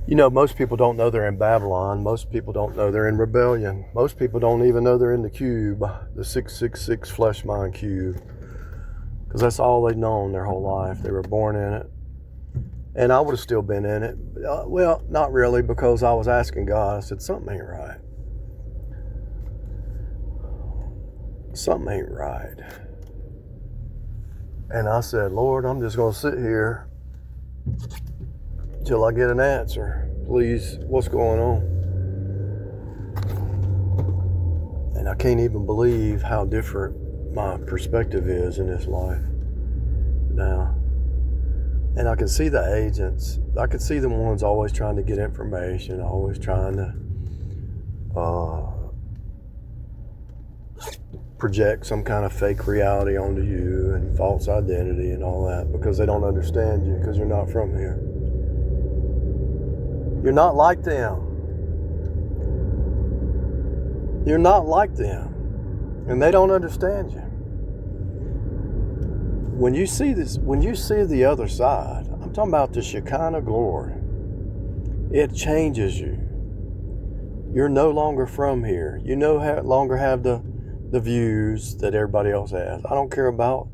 You know, most people don't know they're in Babylon. Most people don't know they're in rebellion. Most people don't even know they're in the cube, the 666 flesh mind cube, because that's all they've known their whole life. They were born in it. And I would have still been in it. Well, not really, because I was asking God. I said, something ain't right. Something ain't right. And I said, Lord, I'm just going to sit here till I get an answer. Please, what's going on? And I can't even believe how different my perspective is in this life now. And I can see the agents. I can see the ones always trying to get information, always trying to project some kind of fake reality onto you and false identity and all that, because they don't understand you, because you're not from here. You're not like them. You're not like them. And they don't understand you. When you see this, when you see the other side, I'm talking about the Shekinah glory, it changes you. You're no longer from here. You no longer have the views that everybody else has. I don't care about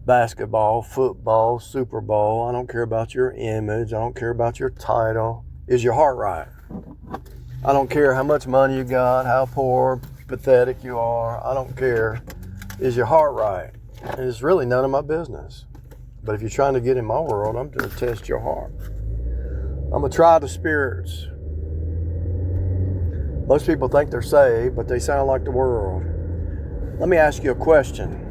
basketball, football, Super Bowl. I don't care about your image. I don't care about your title. Is your heart right? I don't care how much money you got, how poor, pathetic you are. I don't care. Is your heart right? And it's really none of my business. But if you're trying to get in my world, I'm going to test your heart. I'm going to try the spirits. Most people think they're saved, but they sound like the world. Let me ask you a question.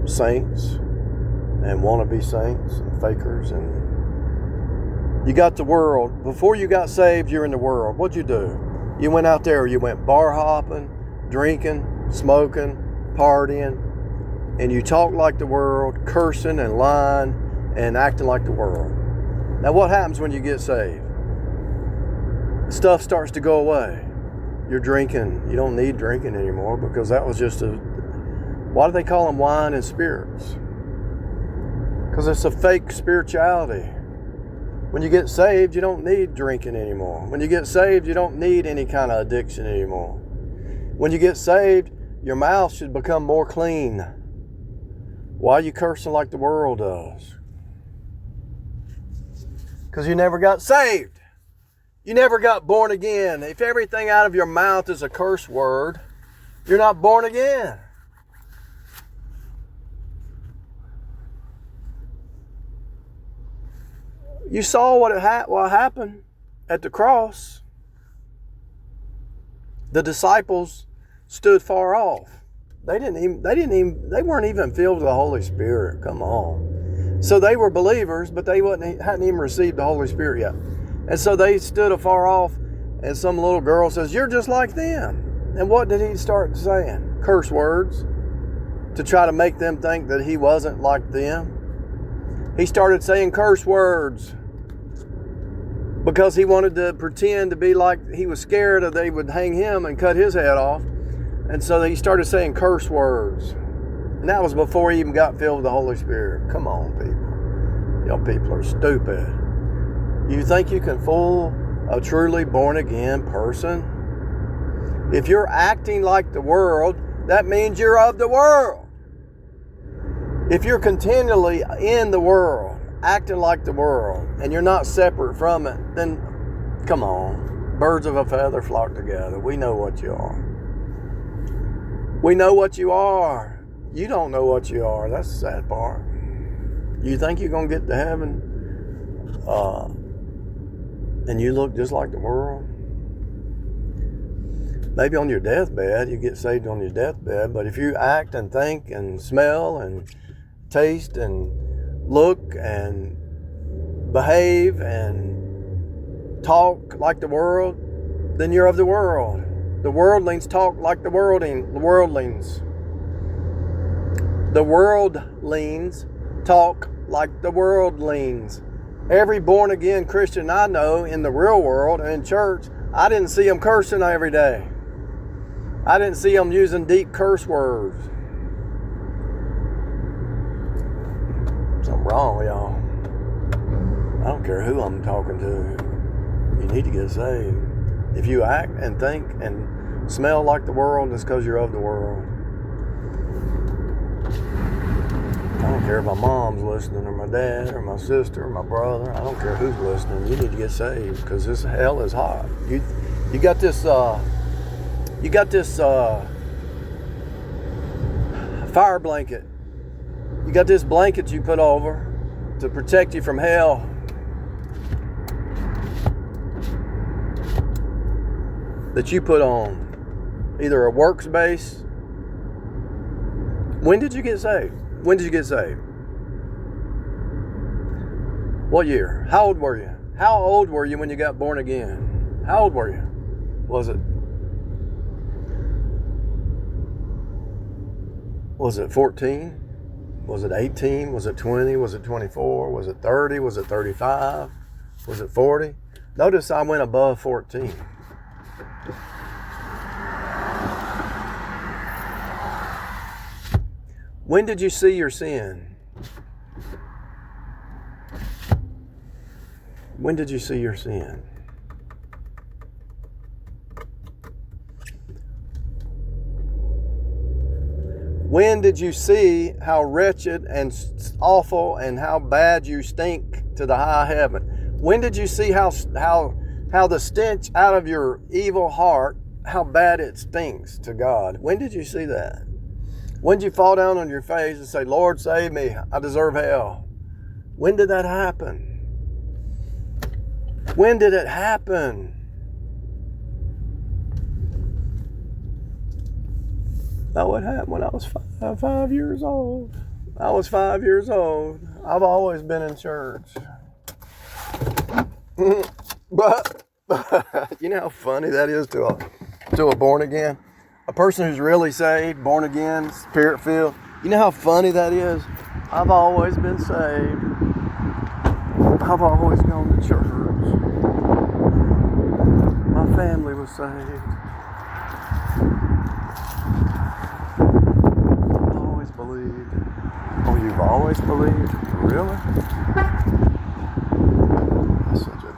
Saints and wannabe saints and fakers, and you got the world. Before you got saved, you're in the world. What'd you do? You went out there, you went bar hopping, drinking, smoking, partying, and you talked like the world, cursing and lying and acting like the world. Now what happens when you get saved? Stuff starts to go away. You're drinking. You don't need drinking anymore, because that was just why do they call them wine and spirits? Because it's a fake spirituality. When you get saved, you don't need drinking anymore. When you get saved, you don't need any kind of addiction anymore. When you get saved, your mouth should become more clean. Why are you cursing like the world does? Because you never got saved. You never got born again. If everything out of your mouth is a curse word, you're not born again. You saw what happened at the cross. The disciples stood far off. They weren't even filled with the Holy Spirit. Come on. So they were believers, but they hadn't even received the Holy Spirit yet. And so they stood afar off, and some little girl says, "You're just like them." And what did he start saying? Curse words to try to make them think that he wasn't like them. He started saying curse words because he wanted to pretend to be like he was scared that they would hang him and cut his head off. And so he started saying curse words. And that was before he even got filled with the Holy Spirit. Come on, people. Y'all people are stupid. You think you can fool a truly born again person? If you're acting like the world, that means you're of the world. If you're continually in the world, acting like the world, and you're not separate from it, then come on. Birds of a feather flock together. We know what you are. We know what you are. You don't know what you are. That's the sad part. You think you're going to get to heaven and you look just like the world? Maybe on your deathbed, you get saved on your deathbed, but if you act and think and smell and taste and look and behave and talk like the world, then you're of the world. The worldlings talk like the worldlings. The worldlings talk like the worldlings. Every born again Christian I know in the real world and in church, I didn't see them cursing every day. I didn't see them using deep curse words. Something wrong with y'all. I don't care who I'm talking to. You need to get saved. If you act and think and smell like the world, it's because you're of the world. I don't care if my mom's listening, or my dad, or my sister, or my brother. I don't care who's listening. You need to get saved, because this hell is hot. You got this fire blanket. You got this blanket you put over to protect you from hell. That you put on either a works base. When did you get saved? When did you get saved? What year? How old were you? How old were you when you got born again? How old were you? Was it 14? Was it 18? Was it 20? Was it 24? Was it 30? Was it 35? Was it 40? Notice I went above 14. When did you see your sin? When did you see your sin? When did you see how wretched and awful and how bad you stink to the high heaven? When did you see how the stench out of your evil heart, how bad it stinks to God? When did you see that? When did you fall down on your face and say, Lord, save me, I deserve hell? When did that happen? When did it happen? Oh, it happened when I was 5 years old. I was 5 years old. I've always been in church. But you know how funny that is to a born again? A person who's really saved, born again, spirit filled. You know how funny that is? I've always been saved. I've always gone to church. My family was saved. Believed. Oh, you've always believed? Really? That's such a